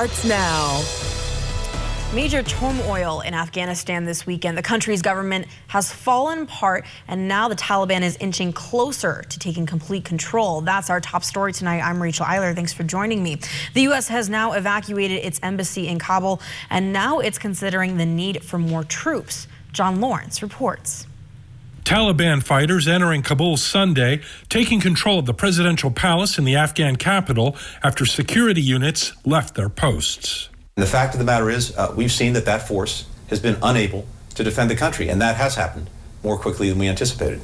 Starts now. Major turmoil in Afghanistan this weekend. The country's government has fallen apart, and now the Taliban is inching closer to taking complete control. That's our top story tonight. I'm Rachel Eiler. Thanks for joining me. The U.S. has now evacuated its embassy in Kabul, and now it's considering the need for more troops. John Lawrence reports. Taliban fighters entering Kabul Sunday, taking control of the presidential palace in the Afghan capital after security units left their posts. The fact of the matter is, we've seen that force has been unable to defend the country, and that has happened more quickly than we anticipated.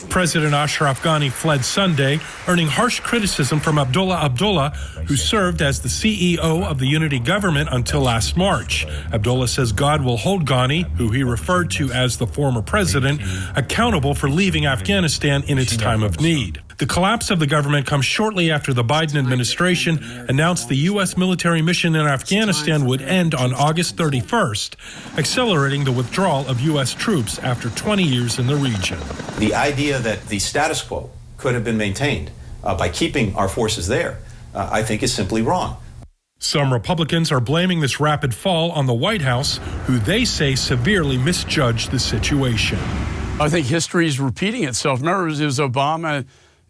President Ashraf Ghani fled Sunday, earning harsh criticism from Abdullah, who served as the CEO of the unity government until last March. Abdullah says God will hold Ghani, who he referred to as the former president, accountable for leaving Afghanistan in its time of need. The collapse of the government comes shortly after the Biden administration announced the U.S. military mission in Afghanistan would end on August 31st, accelerating the withdrawal of U.S. troops after 20 years in the region. The idea that the status quo could have been maintained by keeping our forces there, I think is simply wrong. Some Republicans are blaming this rapid fall on the White House, who they say severely misjudged the situation. I think history is repeating itself. Remember, it was Obama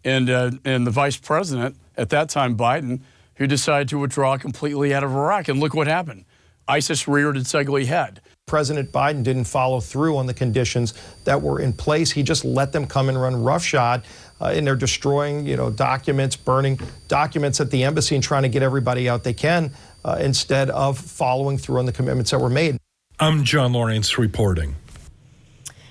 and the vice president at that time, Biden, who decided to withdraw completely out of Iraq. And look what happened. ISIS reared its ugly head. President Biden didn't follow through on the conditions that were in place. He just let them come and run roughshod, and they're destroying, documents, burning documents at the embassy and trying to get everybody out they can instead of following through on the commitments that were made. I'm John Lawrence reporting.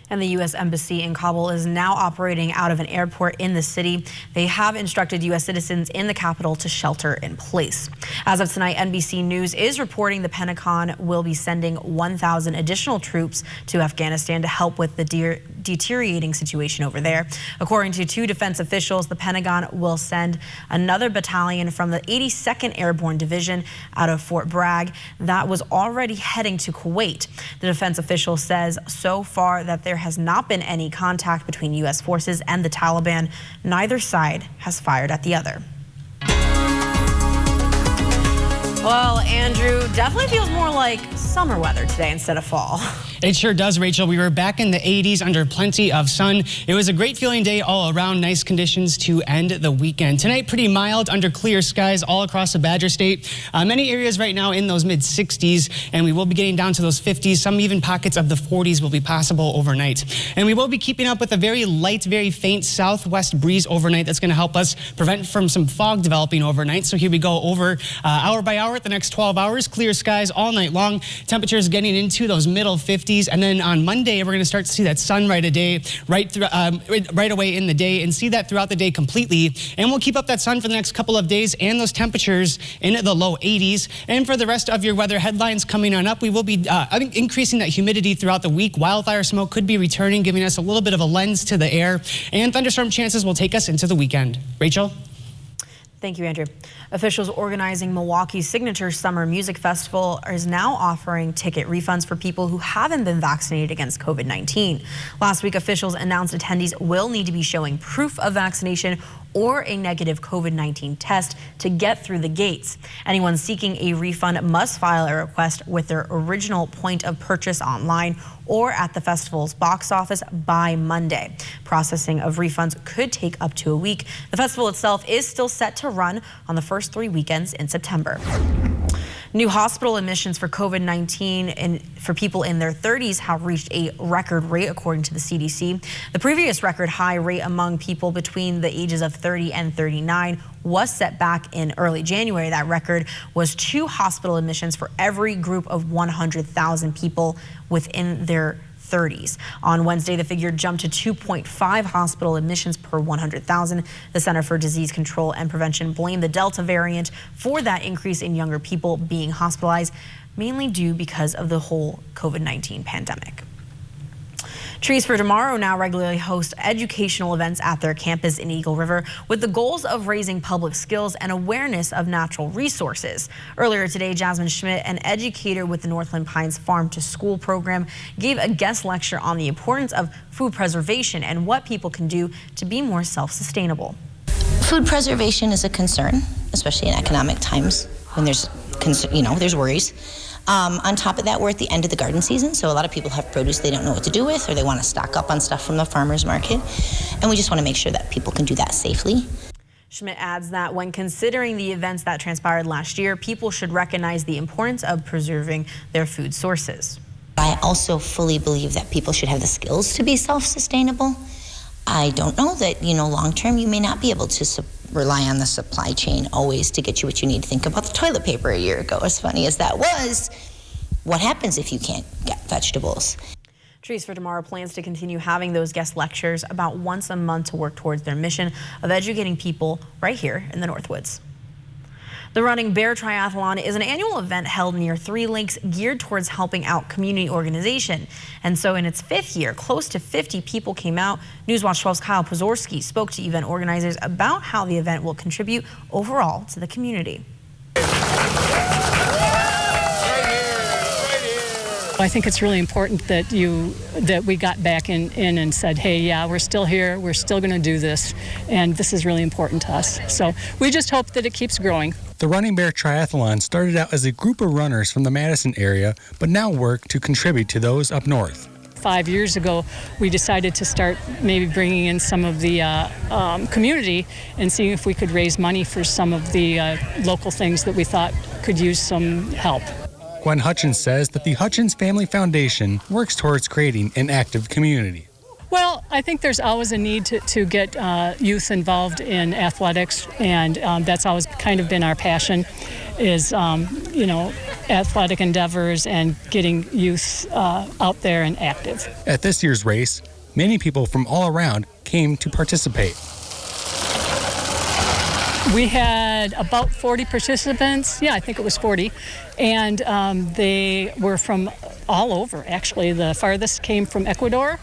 And the U.S. Embassy in Kabul is now operating out of an airport in the city. They have instructed U.S. citizens in the capital to shelter in place. As of tonight, NBC News is reporting the Pentagon will be sending 1,000 additional troops to Afghanistan to help with the deteriorating situation over there. According to two defense officials, the Pentagon will send another battalion from the 82nd Airborne Division out of Fort Bragg that was already heading to Kuwait. The defense official says so far that there has not been any contact between U.S. forces and the Taliban. Neither side has fired at the other. Well, Andrew, definitely feels more like summer weather today instead of fall. It sure does, Rachel. We were back in the 80s under plenty of sun. It was a great feeling day all around. Nice conditions to end the weekend. Tonight, pretty mild under clear skies all across the Badger State. Many areas right now in those mid-60s, and we will be getting down to those 50s. Some even pockets of the 40s will be possible overnight. And we will be keeping up with a very light, very faint southwest breeze overnight that's going to help us prevent from some fog developing overnight. So here we go over hour by hour at the next 12 hours. Clear skies all night long. Temperatures getting into those middle 50s. And then on Monday, we're going to start to see that sun right away in the day and see that throughout the day completely. And we'll keep up that sun for the next couple of days and those temperatures in the low 80s. And for the rest of your weather headlines coming on up, we will be increasing that humidity throughout the week. Wildfire smoke could be returning, giving us a little bit of a lens to the air. And thunderstorm chances will take us into the weekend. Rachel? Thank you, Andrew. Officials organizing Milwaukee's signature summer music festival is now offering ticket refunds for people who haven't been vaccinated against COVID-19. Last week, officials announced attendees will need to be showing proof of vaccination or a negative COVID-19 test to get through the gates. Anyone seeking a refund must file a request with their original point of purchase online or at the festival's box office by Monday. Processing of refunds could take up to a week. The festival itself is still set to run on the first 3 weekends in September. New hospital admissions for COVID-19 and for people in their 30s have reached a record rate, according to the CDC. The previous record high rate among people between the ages of 30 and 39 was set back in early January. That record was 2 hospital admissions for every group of 100,000 people within their 30s. On Wednesday, the figure jumped to 2.5 hospital admissions per 100,000. The Center for Disease Control and Prevention blamed the Delta variant for that increase in younger people being hospitalized, mainly due because of the whole COVID-19 pandemic. Trees for Tomorrow now regularly host educational events at their campus in Eagle River with the goals of raising public skills and awareness of natural resources. Earlier today, Jasmine Schmidt, an educator with the Northland Pines Farm to School program, gave a guest lecture on the importance of food preservation and what people can do to be more self-sustainable. Food preservation is a concern, especially in economic times when there's there's worries. On top of that, we're at the end of the garden season, so a lot of people have produce they don't know what to do with, or they want to stock up on stuff from the farmer's market, and we just want to make sure that people can do that safely. Schmidt adds that when considering the events that transpired last year, people should recognize the importance of preserving their food sources. I also fully believe that people should have the skills to be self-sustainable. I don't know that, long-term you may not be able to rely on the supply chain always to get you what you need. Think about the toilet paper a year ago. As funny as that was, what happens if you can't get vegetables? Trees for Tomorrow plans to continue having those guest lectures about once a month to work towards their mission of educating people right here in the Northwoods. The Running Bear Triathlon is an annual event held near 3 lakes geared towards helping out community organization. And so in its 5th year, close to 50 people came out. Newswatch 12's Kyle Pozorski spoke to event organizers about how the event will contribute overall to the community. I think it's really important that we got back in and said, hey, yeah, we're still here, we're still going to do this, and this is really important to us. So we just hope that it keeps growing. The Running Bear Triathlon started out as a group of runners from the Madison area, but now work to contribute to those up north. 5 years ago, we decided to start maybe bringing in some of the community and seeing if we could raise money for some of the local things that we thought could use some help. Gwen Hutchins says that the Hutchins Family Foundation works towards creating an active community. Well, I think there's always a need to get youth involved in athletics, and that's always kind of been our passion, is, athletic endeavors and getting youth out there and active. At this year's race, many people from all around came to participate. We had about 40 participants. Yeah, I think it was 40. And they were from all over, actually. The farthest came from Ecuador,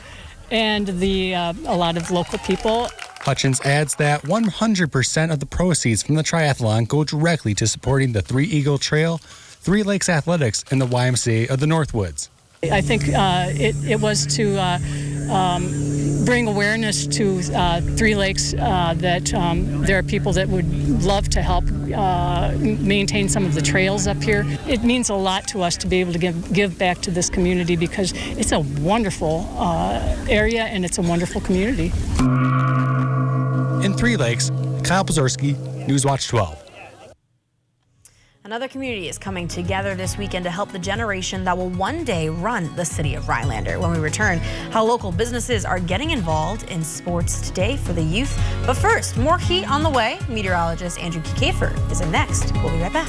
and a lot of local people. Hutchins adds that 100% of the proceeds from the triathlon go directly to supporting the Three Eagle Trail, 3 Lakes Athletics, and the YMCA of the Northwoods. I think it was to bring awareness to 3 Lakes that there are people that would love to help maintain some of the trails up here. It means a lot to us to be able to give back to this community because it's a wonderful area and it's a wonderful community. In 3 Lakes, Kyle Pozorski, Newswatch 12. Another community is coming together this weekend to help the generation that will one day run the city of Rhinelander. When we return, how local businesses are getting involved in sports today for the youth. But first, more heat on the way. Meteorologist Andrew Kiefer is in next. We'll be right back.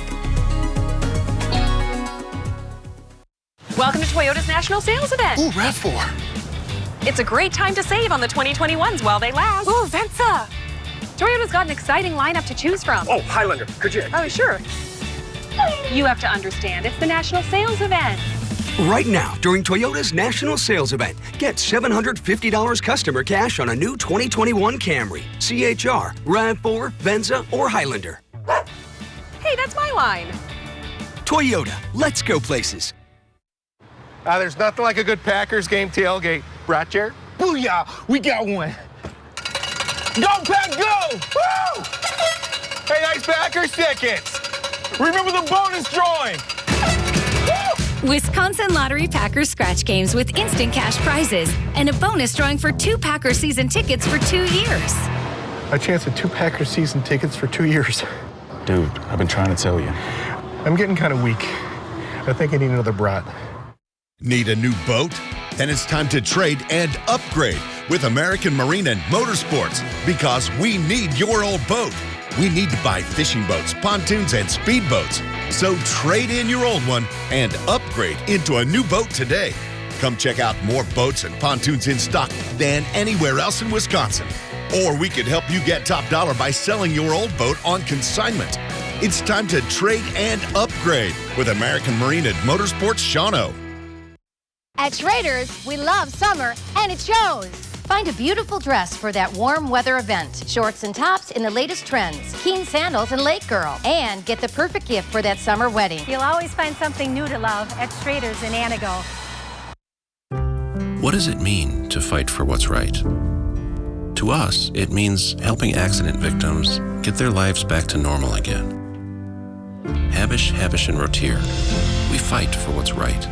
Welcome to Toyota's National Sales Event. Ooh, RAV4. It's a great time to save on the 2021s while they last. Ooh, Venza. Toyota's got an exciting lineup to choose from. Oh, Highlander. Could you? Oh, sure. You have to understand, it's the National Sales Event. Right now, during Toyota's National Sales Event, get $750 customer cash on a new 2021 Camry, CHR, RAV4, Venza, or Highlander. Hey, that's my line. Toyota, let's go places. There's nothing like a good Packers game tailgate. Brat chair? Booyah! We got one. Go, Pack, go! Woo! Hey, nice Packers tickets. Remember the bonus drawing. Woo! Wisconsin Lottery Packers scratch games with instant cash prizes and a bonus drawing for 2 Packers season tickets for 2 years. A chance at 2 Packers season tickets for 2 years. Dude, I've been trying to tell you. I'm getting kind of weak. I think I need another brat. Need a new boat? Then it's time to trade and upgrade with American Marine and Motorsports because we need your old boat. We need to buy fishing boats, pontoons, and speedboats. So trade in your old one and upgrade into a new boat today. Come check out more boats and pontoons in stock than anywhere else in Wisconsin. Or we could help you get top dollar by selling your old boat on consignment. It's time to trade and upgrade with American Marine and Motorsports Shawano. At Schrader's, we love summer, and it shows. Find a beautiful dress for that warm weather event. Shorts and tops in the latest trends. Keen sandals and Lake Girl. And get the perfect gift for that summer wedding. You'll always find something new to love at Schrader's in Anago. What does it mean to fight for what's right? To us, it means helping accident victims get their lives back to normal again. Habish, Habish, and Rotier. We fight for what's right.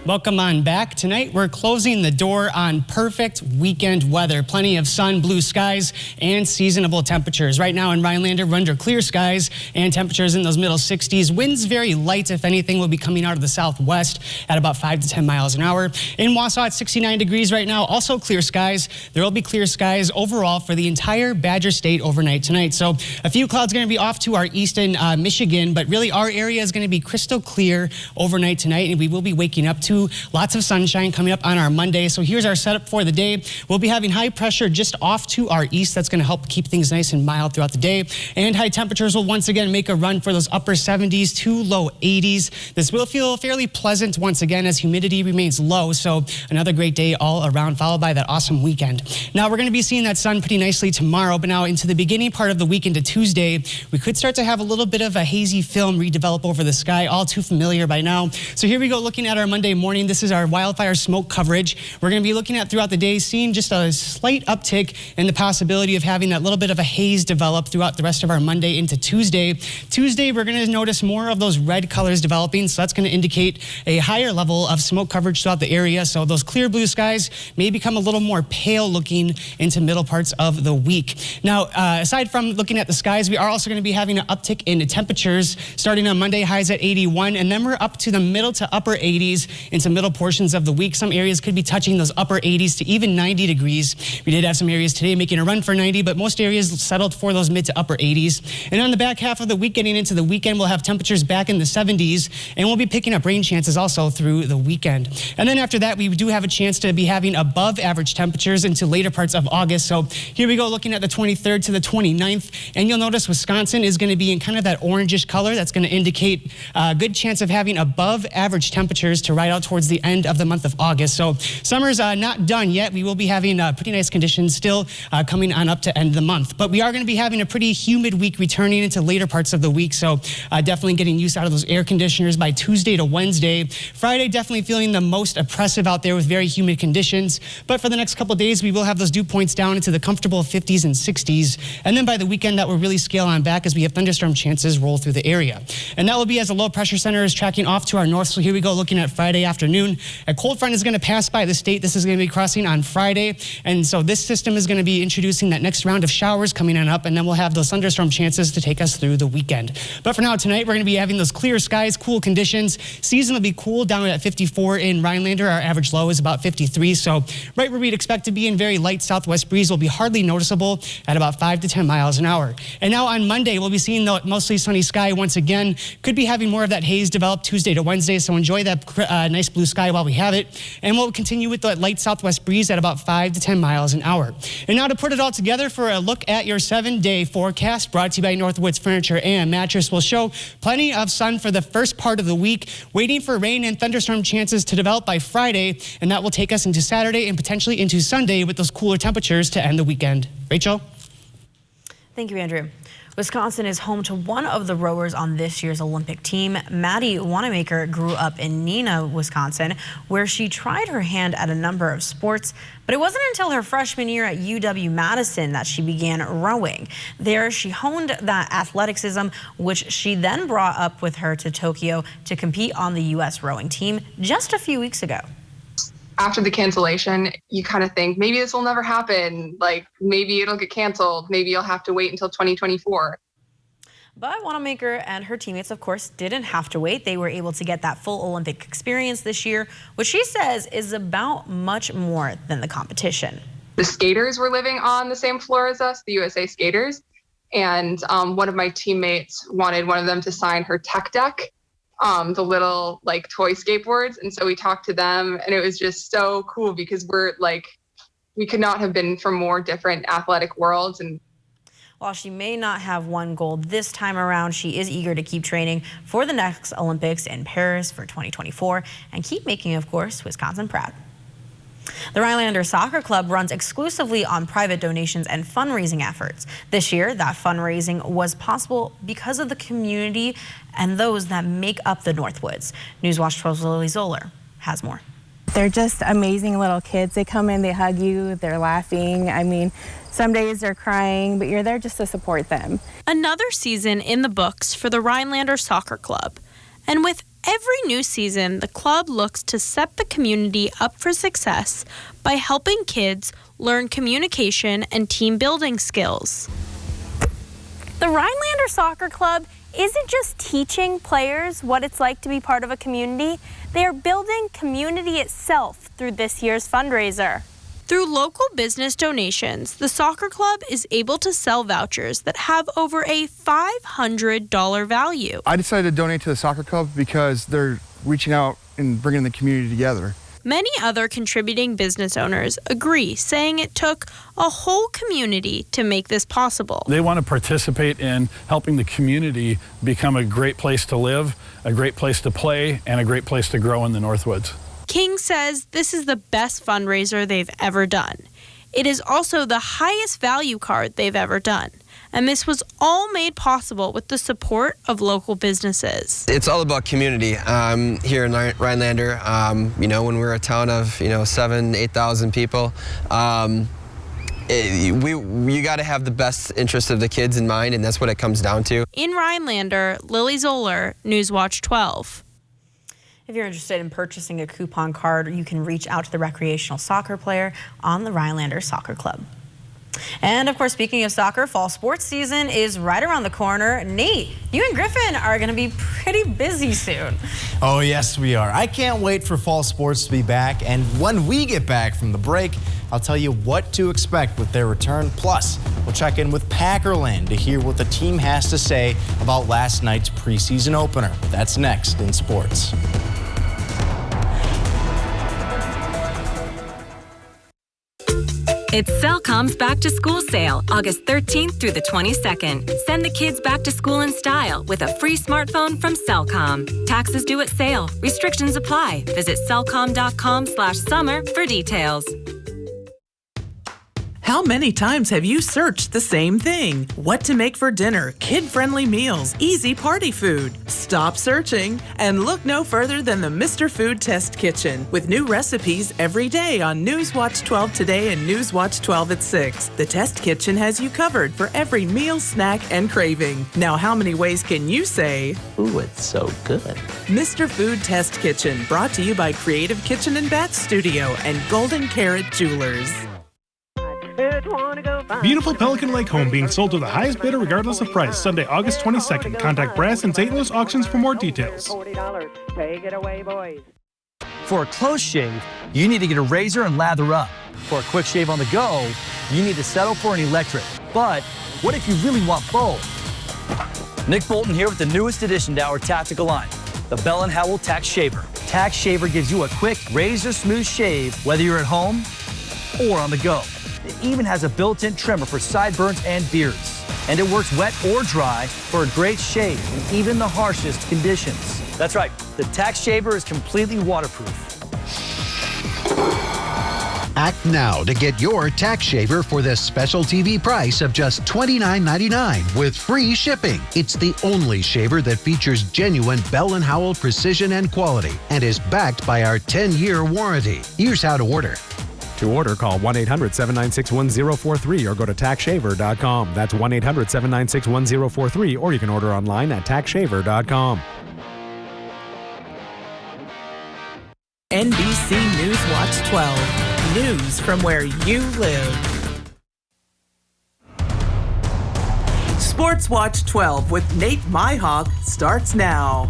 Welcome on back. Tonight, we're closing the door on perfect weekend weather. Plenty of sun, blue skies, and seasonable temperatures. Right now in Rhinelander, we're under clear skies and temperatures in those middle 60s. Winds very light, if anything, will be coming out of the southwest at about 5 to 10 miles an hour. In Wausau, at 69 degrees right now. Also clear skies. There will be clear skies overall for the entire Badger State overnight tonight. So a few clouds going to be off to our east in Michigan, but really our area is going to be crystal clear overnight tonight, and we will be waking up to lots of sunshine coming up on our Monday. So here's our setup for the day. We'll be having high pressure just off to our east. That's going to help keep things nice and mild throughout the day. And high temperatures will once again make a run for those upper 70s to low 80s. This will feel fairly pleasant once again as humidity remains low. So another great day all around, followed by that awesome weekend. Now we're going to be seeing that sun pretty nicely tomorrow, but now into the beginning part of the week into Tuesday, we could start to have a little bit of a hazy film redevelop over the sky, all too familiar by now. So here we go, looking at our Monday morning. This is our wildfire smoke coverage. We're going to be looking at throughout the day, seeing just a slight uptick in the possibility of having that little bit of a haze develop throughout the rest of our Monday into Tuesday. Tuesday, we're going to notice more of those red colors developing, so that's going to indicate a higher level of smoke coverage throughout the area. So those clear blue skies may become a little more pale looking into middle parts of the week. Now, aside from looking at the skies, we are also going to be having an uptick in the temperatures, starting on Monday, highs at 81, and then we're up to the middle to upper 80s into middle portions of the week. Some areas could be touching those upper 80s to even 90 degrees. We did have some areas today making a run for 90, but most areas settled for those mid to upper 80s. And on the back half of the week, getting into the weekend, we'll have temperatures back in the 70s, and we'll be picking up rain chances also through the weekend. And then after that, we do have a chance to be having above average temperatures into later parts of August. So here we go, looking at the 23rd to the 29th, and you'll notice Wisconsin is going to be in kind of that orangish color. That's going to indicate a good chance of having above average temperatures to ride out towards the end of the month of August. So summer's not done yet. We will be having pretty nice conditions still coming on up to end of the month. But we are going to be having a pretty humid week returning into later parts of the week. So definitely getting used out of those air conditioners by Tuesday to Wednesday. Friday, definitely feeling the most oppressive out there with very humid conditions. But for the next couple of days, we will have those dew points down into the comfortable 50s and 60s. And then by the weekend, that will really scale on back as we have thunderstorm chances roll through the area. And that will be as a low pressure center is tracking off to our north. So here we go, looking at Friday afternoon. A cold front is going to pass by the state. This is going to be crossing on Friday. And so this system is going to be introducing that next round of showers coming on up, and then we'll have those thunderstorm chances to take us through the weekend. But for now, tonight, we're going to be having those clear skies, cool conditions. Season will be cool down at 54 in Rhinelander. Our average low is about 53. So right where we'd expect to be, in very light southwest breeze will be hardly noticeable at about 5 to 10 miles an hour. And now on Monday, we'll be seeing the mostly sunny sky once again. Could be having more of that haze develop Tuesday to Wednesday. So enjoy that nice blue sky while we have it. And we'll continue with the light southwest breeze at about 5 to 10 miles an hour. And now to put it all together for a look at your 7-day forecast, brought to you by Northwoods Furniture and Mattress, will show plenty of sun for the first part of the week, waiting for rain and thunderstorm chances to develop by Friday, and that will take us into Saturday and potentially into Sunday with those cooler temperatures to end the weekend. Rachel? Thank you, Andrew. Wisconsin is home to one of the rowers on this year's Olympic team. Maddie Wanamaker grew up in Neenah, Wisconsin, where she tried her hand at a number of sports, but it wasn't until her freshman year at UW-Madison that she began rowing. There, she honed that athleticism, which she then brought up with her to Tokyo to compete on the U.S. rowing team just a few weeks ago. After the cancellation, you kind of think maybe this will never happen. Like maybe it'll get canceled. Maybe you'll have to wait until 2024. But Wanamaker and her teammates, of course, didn't have to wait. They were able to get that full Olympic experience this year, which she says is about much more than the competition. The skaters were living on the same floor as us, the USA skaters. And one of my teammates wanted one of them to sign her tech deck. The little like toy skateboards. And so we talked to them, and it was just so cool because we could not have been from more different athletic worlds. And while she may not have won gold this time around, she is eager to keep training for the next Olympics in Paris for 2024 and keep making, of course, Wisconsin proud. The Rhinelander Soccer Club runs exclusively on private donations and fundraising efforts. This year, that fundraising was possible because of the community and those that make up the Northwoods. Newswatch 12's Lily Zoller has more. They're just amazing little kids. They come in, they hug you, they're laughing. I mean, some days they're crying, but you're there just to support them. Another season in the books for the Rhinelander Soccer Club. And with every new season, the club looks to set the community up for success by helping kids learn communication and team building skills. The Rhinelander Soccer Club isn't just teaching players what it's like to be part of a community, they are building community itself through this year's fundraiser. Through local business donations, the soccer club is able to sell vouchers that have over a $500 value. I decided to donate to the soccer club because they're reaching out and bringing the community together. Many other contributing business owners agree, saying it took a whole community to make this possible. They want to participate in helping the community become a great place to live, a great place to play, and a great place to grow in the Northwoods. King says this is the best fundraiser they've ever done. It is also the highest value card they've ever done. And this was all made possible with the support of local businesses. It's all about community here in Rhinelander. When we're a town of 7,000 to 8,000 people, you got to have the best interest of the kids in mind, and that's what it comes down to. In Rhinelander, Lily Zoller, Newswatch 12. If you're interested in purchasing a coupon card, you can reach out to the recreational soccer player on the Rhinelander Soccer Club. And of course, speaking of soccer, fall sports season is right around the corner. Nate, you and Griffin are going to be pretty busy soon. Oh, yes, we are. I can't wait for fall sports to be back. And when we get back from the break, I'll tell you what to expect with their return. Plus, we'll check in with Packerland to hear what the team has to say about last night's preseason opener. That's next in sports. It's Cellcom's Back to School sale, August 13th through the 22nd. Send the kids back to school in style with a free smartphone from Cellcom. Taxes due at sale. Restrictions apply. Visit cellcom.com/summer for details. How many times have you searched the same thing? What to make for dinner, kid-friendly meals, easy party food. Stop searching and look no further than the Mr. Food Test Kitchen with new recipes every day on Newswatch 12 Today and Newswatch 12 at 6. The Test Kitchen has you covered for every meal, snack, and craving. Now, how many ways can you say, "Ooh, it's so good"? Mr. Food Test Kitchen, brought to you by Creative Kitchen and Bath Studio and Golden Carrot Jewelers. Beautiful Pelican Lake home being sold to the highest bidder regardless of price. Sunday, August 22nd. Contact Brass and St. Louis Auctions for more details. Take it away, boys. For a close shave, you need to get a razor and lather up. For a quick shave on the go, you need to settle for an electric. But what if you really want both? Nick Bolton here with the newest addition to our tactical line, the Bell & Howell Tax Shaver. Tax Shaver gives you a quick, razor-smooth shave, whether you're at home or on the go. It even has a built-in trimmer for sideburns and beards. And it works wet or dry for a great shave in even the harshest conditions. That's right, the Tax Shaver is completely waterproof. Act now to get your Tax Shaver for this special TV price of just $29.99 with free shipping. It's the only shaver that features genuine Bell & Howell precision and quality and is backed by our 10-year warranty. Here's how to order. To order, call 1-800-796-1043 or go to taxshaver.com. That's 1-800-796-1043, or you can order online at taxshaver.com. NBC Newswatch 12. News from where you live. Sports Watch 12 with Nate Myhawk starts now.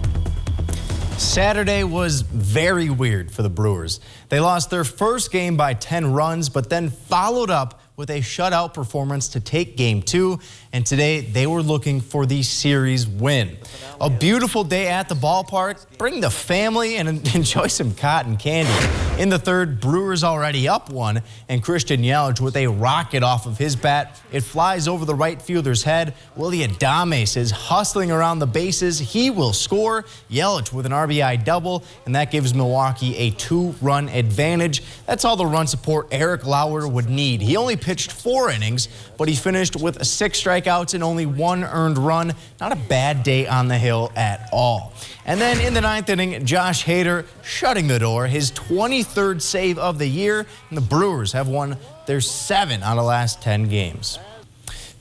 Saturday was very weird for the Brewers. They lost their first game by 10 runs, but then followed up with a shutout performance to take Game 2, and today they were looking for the series win. A beautiful day at the ballpark. Bring the family and enjoy some cotton candy. In the third, Brewers already up one, and Christian Yelich with a rocket off of his bat. It flies over the right fielder's head. Willie Adames is hustling around the bases. He will score. Yelich with an RBI double, and that gives Milwaukee a 2-run advantage. That's all the run support Eric Lauer would need. He only pitched 4 innings, but he finished with 6 strikeouts and only 1 earned run. Not a bad day on the hill at all. And then in the 9th inning, Josh Hader shutting the door, his 23rd save of the year, and the Brewers have won their 7 out of the last 10 games.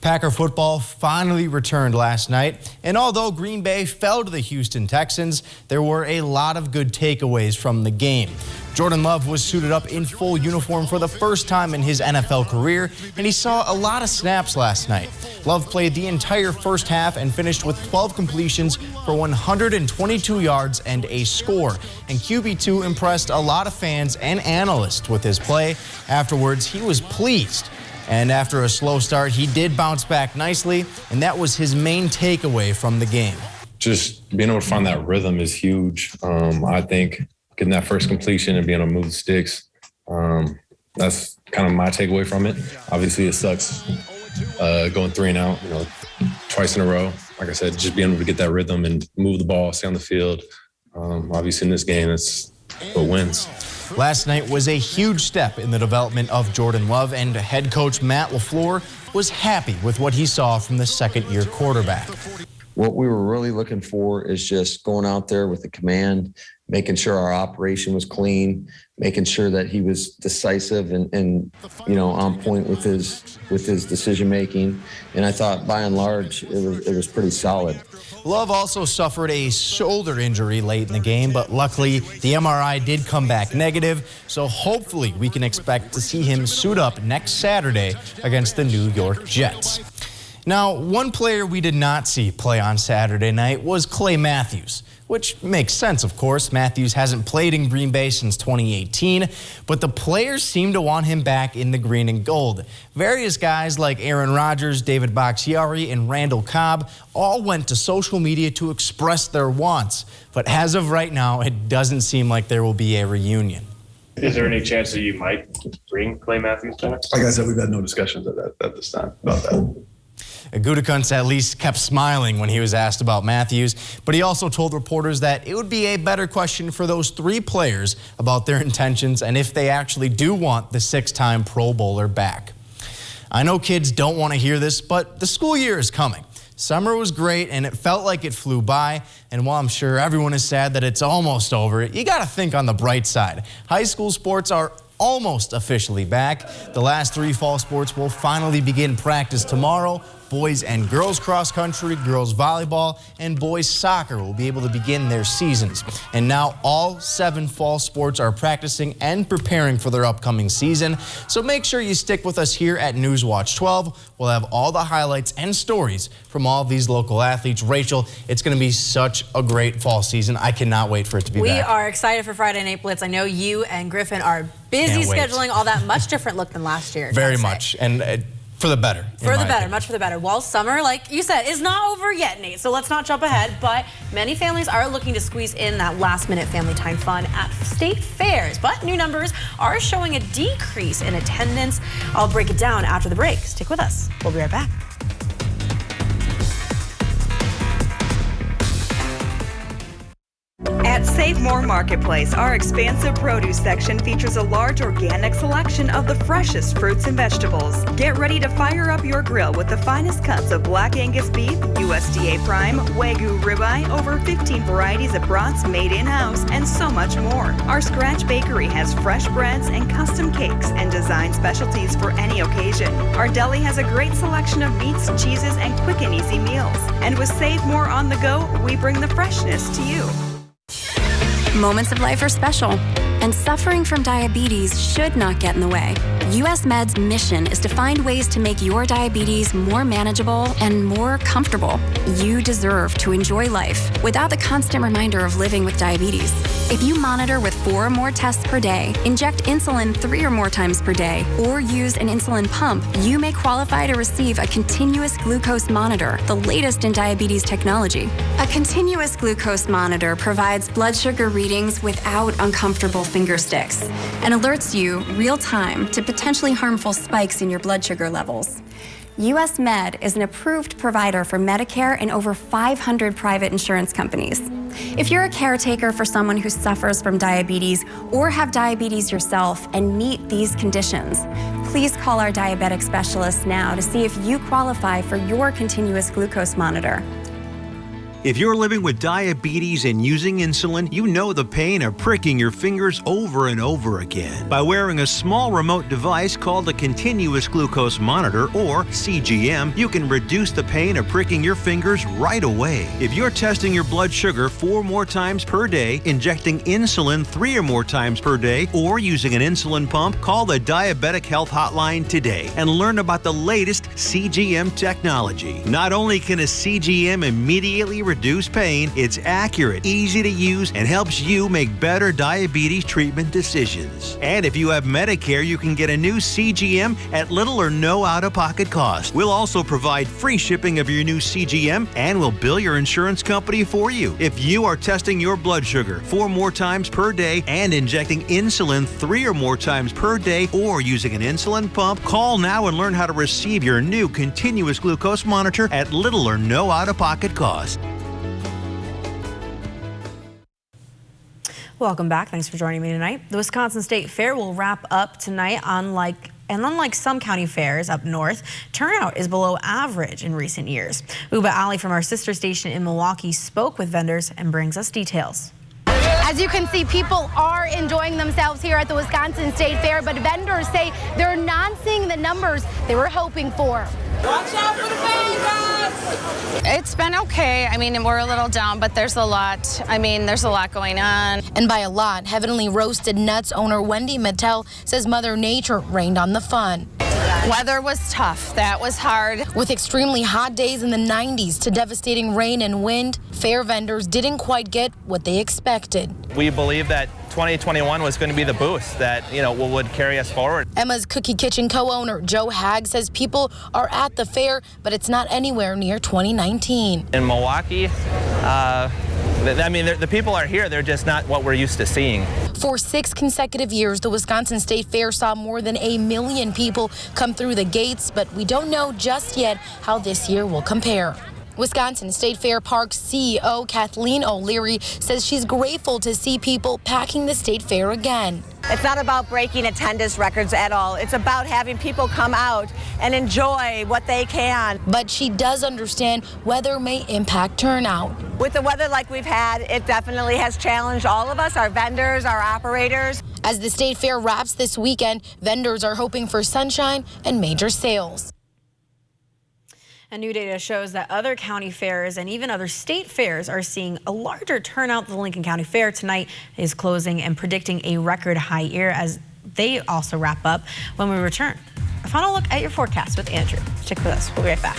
Packer football finally returned last night, and although Green Bay fell to the Houston Texans, there were a lot of good takeaways from the game. Jordan Love was suited up in full uniform for the first time in his NFL career, and he saw a lot of snaps last night. Love played the entire first half and finished with 12 completions for 122 yards and a score. And QB2 impressed a lot of fans and analysts with his play. Afterwards, he was pleased. And after a slow start, he did bounce back nicely, and that was his main takeaway from the game. Just being able to find that rhythm is huge. I think getting that first completion and being able to move the sticks, that's kind of my takeaway from it. Obviously, it sucks going 3 and out, twice in a row. Like I said, just being able to get that rhythm and move the ball, stay on the field. Obviously, in this game, that's what wins. Last night was a huge step in the development of Jordan Love, and head coach Matt LaFleur was happy with what he saw from the second-year quarterback. What we were really looking for is just going out there with the command, making sure our operation was clean, making sure that he was decisive and on point with his decision making. And I thought by and large it was pretty solid. Love also suffered a shoulder injury late in the game, but luckily the MRI did come back negative, so hopefully we can expect to see him suit up next Saturday against the New York Jets. Now, one player we did not see play on Saturday night was Clay Matthews, which makes sense, of course. Matthews hasn't played in Green Bay since 2018, but the players seem to want him back in the green and gold. Various guys like Aaron Rodgers, David Bakhtiari, and Randall Cobb all went to social media to express their wants, but as of right now, it doesn't seem like there will be a reunion. Is there any chance that you might bring Clay Matthews back? Like I said, we've had no discussions at this time about that. Gutekunst at least kept smiling when he was asked about Matthews, but he also told reporters that it would be a better question for those 3 players about their intentions and if they actually do want the 6-time Pro Bowler back. I know kids don't want to hear this, but the school year is coming. Summer was great, and it felt like it flew by, and while I'm sure everyone is sad that it's almost over, you got to think on the bright side. High school sports are almost officially back. The last 3 fall sports will finally begin practice tomorrow. Boys and girls cross country, girls volleyball, and boys soccer will be able to begin their seasons. And now all 7 fall sports are practicing and preparing for their upcoming season. So make sure you stick with us here at Newswatch 12. We'll have all the highlights and stories from all of these local athletes. Rachel, it's going to be such a great fall season. I cannot wait for it to be back. We are excited for Friday Night Blitz. I know you and Griffin are busy scheduling all that. Much different look than last year. Very much. And for the better. For the better, much for the better. Well, summer, like you said, is not over yet, Nate, so let's not jump ahead, but many families are looking to squeeze in that last-minute family time fun at state fairs, but new numbers are showing a decrease in attendance. I'll break it down after the break. Stick with us. We'll be right back. At Save More Marketplace, our expansive produce section features a large organic selection of the freshest fruits and vegetables. Get ready to fire up your grill with the finest cuts of Black Angus beef, USDA Prime, Wagyu ribeye, over 15 varieties of brats made in-house, and so much more. Our Scratch Bakery has fresh breads and custom cakes and design specialties for any occasion. Our deli has a great selection of meats, cheeses, and quick and easy meals. And with Save More on the go, we bring the freshness to you. Moments of life are special, and suffering from diabetes should not get in the way. US Med's mission is to find ways to make your diabetes more manageable and more comfortable. You deserve to enjoy life without the constant reminder of living with diabetes. If you monitor with 4 or more tests per day, inject insulin 3 or more times per day, or use an insulin pump, you may qualify to receive a continuous glucose monitor, the latest in diabetes technology. A continuous glucose monitor provides blood sugar readings without uncomfortable finger sticks and alerts you real time to potentially harmful spikes in your blood sugar levels. US Med is an approved provider for Medicare and over 500 private insurance companies. If you're a caretaker for someone who suffers from diabetes or have diabetes yourself and meet these conditions, please call our diabetic specialist now to see if you qualify for your continuous glucose monitor. If you're living with diabetes and using insulin, you know the pain of pricking your fingers over and over again. By wearing a small remote device called a continuous glucose monitor, or CGM, you can reduce the pain of pricking your fingers right away. If you're testing your blood sugar 4 more times per day, injecting insulin 3 or more times per day, or using an insulin pump, call the Diabetic Health Hotline today and learn about the latest CGM technology. Not only can a CGM immediately reduce pain, it's accurate, easy to use, and helps you make better diabetes treatment decisions. And if you have Medicare, you can get a new CGM at little or no out-of-pocket cost. We'll also provide free shipping of your new CGM, and we'll bill your insurance company for you. If you are testing your blood sugar 4 more times per day and injecting insulin 3 or more times per day, or using an insulin pump, call now and learn how to receive your new continuous glucose monitor at little or no out-of-pocket cost. Welcome back. Thanks for joining me tonight. The Wisconsin State Fair will wrap up tonight. Unlike some county fairs up north, turnout is below average in recent years. Uba Ali from our sister station in Milwaukee spoke with vendors and brings us details. As you can see, people are enjoying themselves here at the Wisconsin State Fair, but vendors say they're not seeing the numbers they were hoping for. Watch out for the pain, guys! It's been okay. I mean, we're a little down, but there's a lot. There's a lot going on. And by a lot, Heavenly Roasted Nuts owner Wendy Mattel says Mother Nature rained on the fun. Weather was tough. That was hard. With extremely hot days in the 90s to devastating rain and wind, fair vendors didn't quite get what they expected. We believe that 2021 was going to be the boost that, would carry us forward. Emma's Cookie Kitchen co-owner Joe Hag says people are at the fair, but it's not anywhere near 2019. In Milwaukee, the people are here. They're just not what we're used to seeing. For 6 consecutive years, the Wisconsin State Fair saw more than 1 million people come through the gates, but we don't know just yet how this year will compare. Wisconsin State Fair Parks CEO Kathleen O'Leary says she's grateful to see people packing the state fair again. It's not about breaking attendance records at all. It's about having people come out and enjoy what they can. But she does understand weather may impact turnout. With the weather like we've had, it definitely has challenged all of us, our vendors, our operators. As the state fair wraps this weekend, vendors are hoping for sunshine and major sales. And new data shows that other county fairs and even other state fairs are seeing a larger turnout. The Lincoln County Fair tonight is closing and predicting a record high year as they also wrap up. When we return, a final look at your forecast with Andrew. Stick with us. We'll be right back.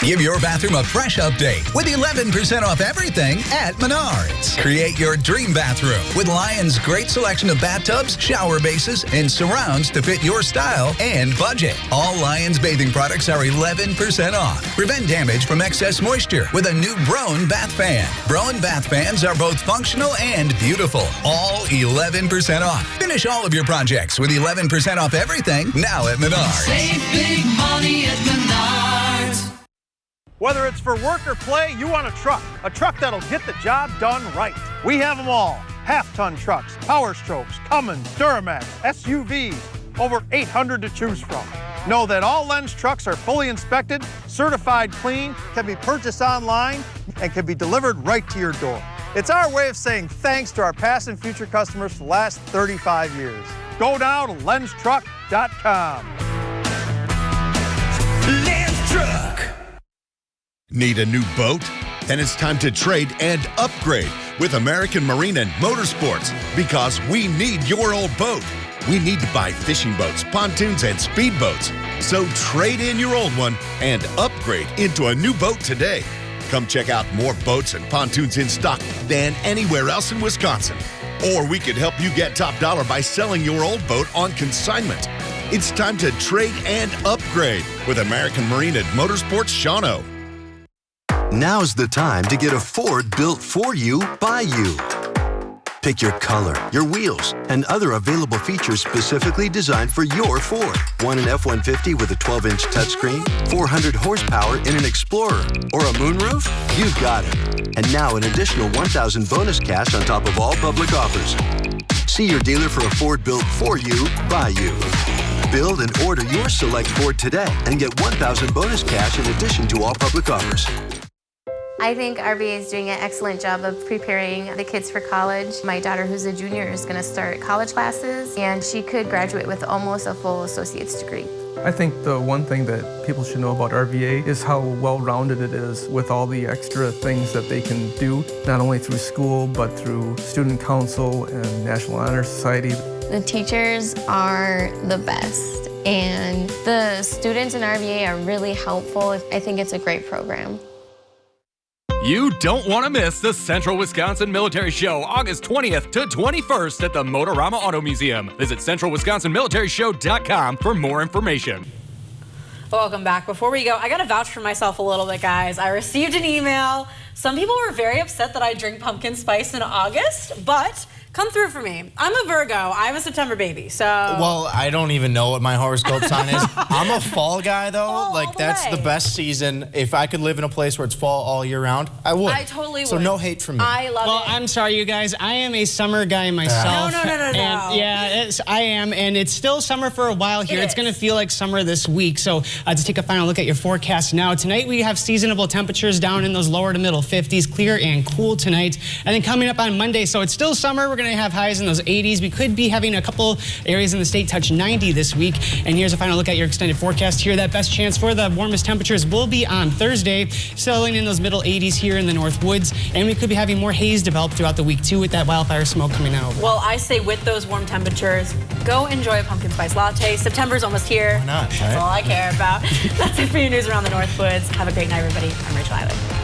Give your bathroom a fresh update with 11% off everything at Menards. Create your dream bathroom with Lion's great selection of bathtubs, shower bases, and surrounds to fit your style and budget. All Lion's bathing products are 11% off. Prevent damage from excess moisture with a new Broan bath fan. Broan bath fans are both functional and beautiful. All 11% off. Finish all of your projects with 11% off everything now at Menards. Save big money at Menards. Whether it's for work or play, you want a truck that'll get the job done right. We have them all. Half-ton trucks, Power Strokes, Cummins, Duramax, SUVs, over 800 to choose from. Know that all Lenz trucks are fully inspected, certified clean, can be purchased online, and can be delivered right to your door. It's our way of saying thanks to our past and future customers for the last 35 years. Go now to lenztruck.com. Lenz Truck. Need a new boat? Then it's time to trade and upgrade with American Marine and Motorsports because we need your old boat. We need to buy fishing boats, pontoons, and speedboats. So trade in your old one and upgrade into a new boat today. Come check out more boats and pontoons in stock than anywhere else in Wisconsin. Or we could help you get top dollar by selling your old boat on consignment. It's time to trade and upgrade with American Marine and Motorsports Shawano. Now's the time to get a Ford built for you, by you. Pick your color, your wheels, and other available features specifically designed for your Ford. Want an F-150 with a 12-inch touchscreen, 400 horsepower in an Explorer, or a moonroof? You've got it. And now an additional $1,000 bonus cash on top of all public offers. See your dealer for a Ford built for you, by you. Build and order your select Ford today and get $1,000 bonus cash in addition to all public offers. I think RVA is doing an excellent job of preparing the kids for college. My daughter, who's a junior, is going to start college classes, and she could graduate with almost a full associate's degree. I think the one thing that people should know about RVA is how well-rounded it is with all the extra things that they can do, not only through school, but through student council and National Honor Society. The teachers are the best, and the students in RVA are really helpful. I think it's a great program. You don't want to miss the Central Wisconsin Military Show, August 20th to 21st at the Motorama Auto Museum. Visit centralwisconsinmilitaryShow.com for more information. Welcome back. Before we go, I got to vouch for myself a little bit, guys. I received an email. Some people were very upset that I drink pumpkin spice in August, but come through for me. I'm a Virgo. I'm a September baby, so... Well, I don't even know what my horoscope sign is. I'm a fall guy, though. Like, that's the best season. If I could live in a place where it's fall all year round, I would. I totally would. So no hate from me. I love it. Well, I'm sorry, you guys. I am a summer guy myself. No. And yeah, I am. And it's still summer for a while here. It's going to feel like summer this week. So to take a final look at your forecast now. Tonight, we have seasonable temperatures down in those lower to middle 50s, clear and cool tonight. And then coming up on Monday, so it's still summer. We're going to have highs in those 80s. We could be having a couple areas in the state touch 90 this week. And here's a final look at your extended forecast here. That best chance for the warmest temperatures will be on Thursday, settling in those middle 80s here in the North Woods. And we could be having more haze develop throughout the week, too, with that wildfire smoke coming out. Well, I say with those warm temperatures, go enjoy a pumpkin spice latte. September's almost here. Why not, That's all I care about. That's it for your news around the North Woods. Have a great night, everybody. I'm Rachel Eiler.